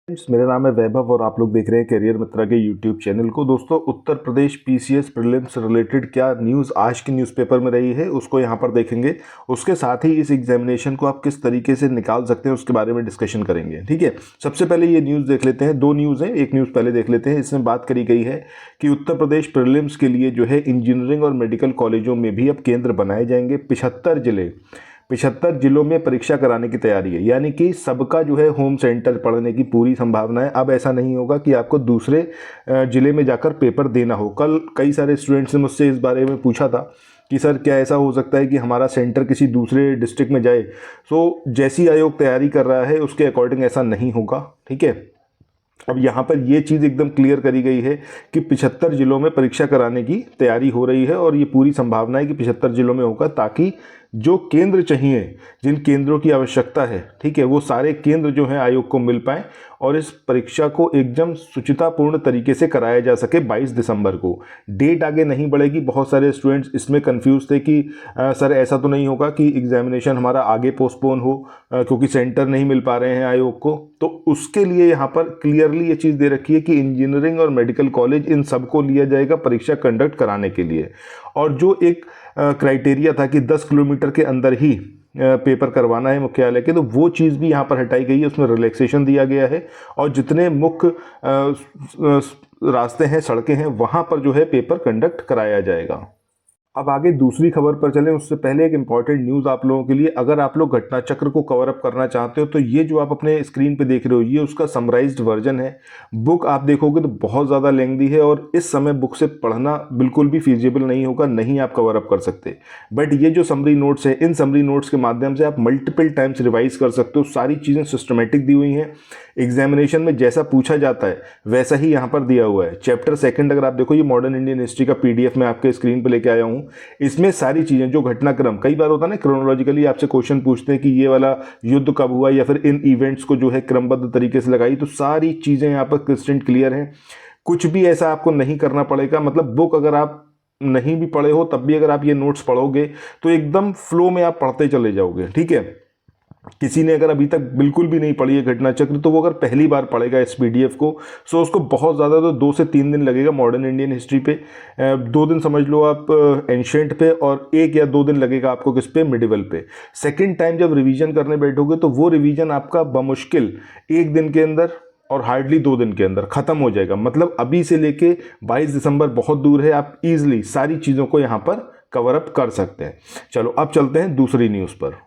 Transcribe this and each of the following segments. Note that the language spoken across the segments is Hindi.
मेरा नाम है वैभव और आप लोग देख रहे हैं करियर मित्रा के यूट्यूब चैनल को। दोस्तों, Uttar Pradesh PCS prelims related क्या न्यूज़ आज के न्यूज़पेपर में रही है उसको यहाँ पर देखेंगे। उसके साथ ही इस एग्जामिनेशन को आप किस तरीके से निकाल सकते हैं उसके बारे में डिस्कशन करेंगे। ठीक है, सबसे पहले ये न्यूज़ देख लेते हैं। दो न्यूज़ हैं, एक न्यूज़ पहले देख लेते हैं। इसमें बात करी गई है कि उत्तर प्रदेश प्रीलिम्स के लिए जो है इंजीनियरिंग और मेडिकल कॉलेजों में भी अब केंद्र बनाए जाएंगे। 75 जिलों में परीक्षा कराने की तैयारी है, यानी कि सबका जो है होम सेंटर पढ़ने की पूरी संभावना है। अब ऐसा नहीं होगा कि आपको दूसरे ज़िले में जाकर पेपर देना हो। कल कई सारे स्टूडेंट्स ने मुझसे इस बारे में पूछा था कि सर क्या ऐसा हो सकता है कि हमारा सेंटर किसी दूसरे डिस्ट्रिक्ट में जाए। सो जैसी आयोग तैयारी कर रहा है उसके अकॉर्डिंग ऐसा नहीं होगा। ठीक है, अब यहाँ पर ये चीज़ एकदम क्लियर करी गई है कि 75 जिलों में परीक्षा कराने की तैयारी हो रही है और ये पूरी संभावना है कि 75 जिलों में होगा, ताकि जो केंद्र चाहिए, जिन केंद्रों की आवश्यकता है, ठीक है, वो सारे केंद्र जो हैं आयोग को मिल पाएँ और इस परीक्षा को एकदम शुचितापूर्ण तरीके से कराया जा सके। 22 दिसंबर को डेट आगे नहीं बढ़ेगी। बहुत सारे स्टूडेंट्स इसमें कंफ्यूज थे कि सर ऐसा तो नहीं होगा कि एग्जामिनेशन हमारा आगे पोस्टपोन हो क्योंकि सेंटर नहीं मिल पा रहे हैं आयोग को। तो उसके लिए यहाँ पर क्लियरली ये चीज़ दे रखी है कि इंजीनियरिंग और मेडिकल कॉलेज इन सबको लिया जाएगा परीक्षा कंडक्ट कराने के लिए। और जो एक क्राइटेरिया था कि 10 किलोमीटर के अंदर ही पेपर करवाना है मुख्यालय के, तो वो चीज़ भी यहाँ पर हटाई गई है। उसमें रिलैक्सेशन दिया गया है और जितने मुख्य रास्ते हैं, सड़कें हैं, वहाँ पर जो है पेपर कंडक्ट कराया जाएगा। अब आगे दूसरी खबर पर चलें उससे पहले एक इंपॉर्टेंट न्यूज़ आप लोगों के लिए। अगर आप लोग घटना चक्र को कवर अप करना चाहते हो तो ये जो आप अपने स्क्रीन पे देख रहे हो ये उसका समराइज्ड वर्जन है। बुक आप देखोगे तो बहुत ज़्यादा लेंथी है और इस समय बुक से पढ़ना बिल्कुल भी फिजिबल नहीं होगा, नहीं आप कवर अप कर सकते। बट ये जो समरी नोट्स है, इन समरी नोट्स के माध्यम से आप मल्टीपल टाइम्स रिवाइज कर सकते हो। सारी चीज़ें सिस्टमेटिक दी हुई हैं। एग्जामिनेशन में जैसा पूछा जाता है वैसा ही यहाँ पर दिया हुआ है। चैप्टर सेकंड अगर आप देखो, ये मॉडर्न इंडियन हिस्ट्री का पीडीएफ मैं आपके स्क्रीन पर लेके आया हूँ। इसमें सारी चीज़ें जो घटनाक्रम, कई बार होता है ना क्रोनोलॉजिकली आपसे क्वेश्चन पूछते हैं कि ये वाला युद्ध कब हुआ या फिर इन इवेंट्स को जो है क्रमबद्ध तरीके से लगाई, तो सारी चीज़ें यहाँ पर क्रिस्टल क्लियर हैं। कुछ भी ऐसा आपको नहीं करना पड़ेगा। मतलब बुक अगर आप नहीं भी पढ़े हो तब भी अगर आप ये नोट्स पढ़ोगे तो एकदम फ्लो में आप पढ़ते चले जाओगे। ठीक है, किसी ने अगर अभी तक बिल्कुल भी नहीं पढ़ी है घटना चक्र तो वो अगर पहली बार पढ़ेगा इस पीडीएफ को, सो उसको बहुत ज़्यादा तो 2 से 3 दिन लगेगा मॉडर्न इंडियन हिस्ट्री पे, 2 दिन समझ लो आप एंशिएंट पे, और 1 या 2 दिन लगेगा आपको किस पे, मिडिवल पे। सेकंड टाइम जब रिवीजन करने बैठोगे तो वो रिवीजन आपका बमुश्किल 1 दिन के अंदर और हार्डली 2 दिन के अंदर ख़त्म हो जाएगा। मतलब अभी से लेके 22 दिसंबर बहुत दूर है, आप ईजिली सारी चीज़ों को यहाँ पर कवर अप कर सकते हैं। चलो अब चलते हैं दूसरी न्यूज़ पर।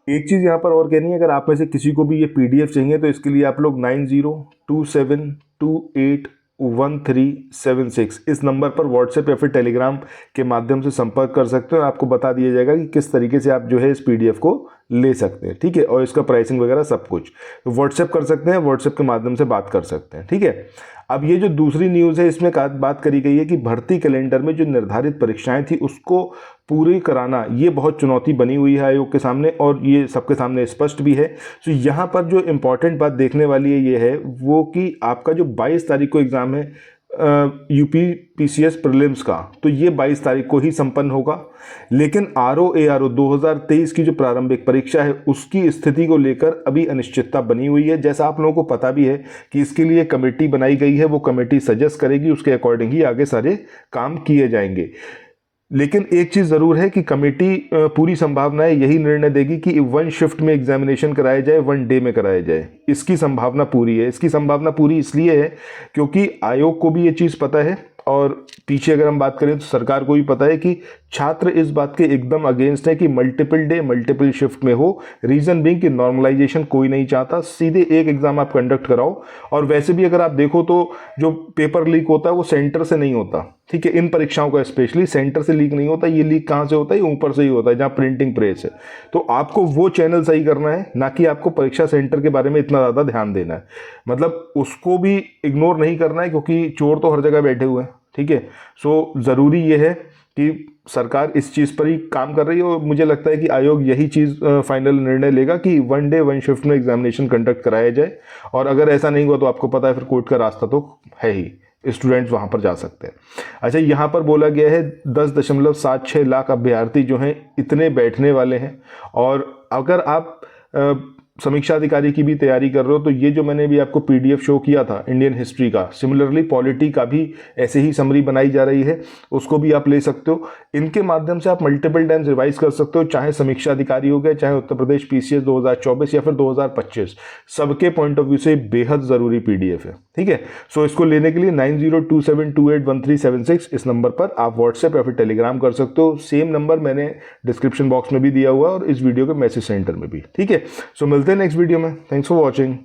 एक चीज़ यहाँ पर और कहनी है, अगर आप में से किसी को भी ये पीडीएफ चाहिए तो इसके लिए आप लोग 9027281376 इस नंबर पर व्हाट्सएप या फिर टेलीग्राम के माध्यम से संपर्क कर सकते हो। आपको बता दिया जाएगा कि किस तरीके से आप जो है इस पीडीएफ को ले सकते हैं। ठीक है, और इसका प्राइसिंग वगैरह सब कुछ तो व्हाट्सएप कर सकते हैं, व्हाट्सएप के माध्यम से बात कर सकते हैं। ठीक है, अब ये जो दूसरी न्यूज़ है इसमें बात करी गई है कि भर्ती कैलेंडर में जो निर्धारित परीक्षाएं थी उसको पूरी कराना ये बहुत चुनौती बनी हुई है आयोग के सामने, और ये सबके सामने स्पष्ट भी है। तो यहाँ पर जो इम्पॉर्टेंट बात देखने वाली है ये है वो कि आपका जो 22 तारीख को एग्ज़ाम है यूपी पीसीएस प्रीलिम्स का, तो ये 22 तारीख को ही संपन्न होगा। लेकिन आरओ 2023 की जो प्रारंभिक परीक्षा है उसकी स्थिति को लेकर अभी अनिश्चितता बनी हुई है। जैसा आप लोगों को पता भी है कि इसके लिए कमेटी बनाई गई है, वो कमेटी सजेस्ट करेगी, उसके अकॉर्डिंग ही आगे सारे काम किए जाएंगे। लेकिन एक चीज़ ज़रूर है कि कमेटी पूरी संभावनाएं यही निर्णय देगी कि 1 शिफ्ट में एग्जामिनेशन कराया जाए, 1 डे में कराया जाए। इसकी संभावना पूरी है। इसकी संभावना पूरी इसलिए है क्योंकि आयोग को भी ये चीज़ पता है और पीछे अगर हम बात करें तो सरकार को भी पता है कि छात्र इस बात के एकदम अगेंस्ट है कि मल्टीपल डे मल्टीपल शिफ्ट में हो। रीज़न बीइंग कि नॉर्मलाइजेशन कोई नहीं चाहता, सीधे एक एग्ज़ाम आप कंडक्ट कराओ। और वैसे भी अगर आप देखो तो जो पेपर लीक होता है वो सेंटर से नहीं होता। ठीक है, इन परीक्षाओं का स्पेशली सेंटर से लीक नहीं होता। ये लीक कहाँ से होता है, ऊपर से ही होता है जहाँ प्रिंटिंग प्रेस है। तो आपको वो चैनल सही करना है, ना कि आपको परीक्षा सेंटर के बारे में इतना ज़्यादा ध्यान देना है। मतलब उसको भी इग्नोर नहीं करना है क्योंकि चोर तो हर जगह बैठे हुए हैं। ठीक है, सो ज़रूरी ये है कि सरकार इस चीज़ पर ही काम कर रही है और मुझे लगता है कि आयोग यही चीज़ फाइनल निर्णय लेगा कि 1 डे 1 शिफ्ट में एग्जामिनेशन कंडक्ट कराया जाए। और अगर ऐसा नहीं हुआ तो आपको पता है फिर कोर्ट का रास्ता तो है ही, स्टूडेंट्स वहाँ पर जा सकते हैं। अच्छा, यहाँ पर बोला गया है 10.76 लाख अभ्यर्थी जो हैं इतने बैठने वाले हैं। और अगर आप समीक्षा अधिकारी की भी तैयारी कर रहे हो तो ये जो मैंने भी आपको पीडीएफ शो किया था इंडियन हिस्ट्री का, सिमिलरली पॉलिटी का भी ऐसे ही समरी बनाई जा रही है, उसको भी आप ले सकते हो। इनके माध्यम से आप मल्टीपल टाइम्स रिवाइज कर सकते हो, चाहे समीक्षा अधिकारी हो गए, चाहे उत्तर प्रदेश पीसीएस 2024 या फिर 2025, सबके पॉइंट ऑफ व्यू से बेहद ज़रूरी पीडीएफ है। ठीक है, सो इसको लेने के लिए 9027281376 इस नंबर पर आप व्हाट्सएप या फिर टेलीग्राम कर सकते हो। सेम नंबर मैंने डिस्क्रिप्शन बॉक्स में भी दिया हुआ है और इस वीडियो के मैसेज सेंटर में भी। ठीक है, सो मिलते हैं नेक्स्ट वीडियो में। Thanks for watching.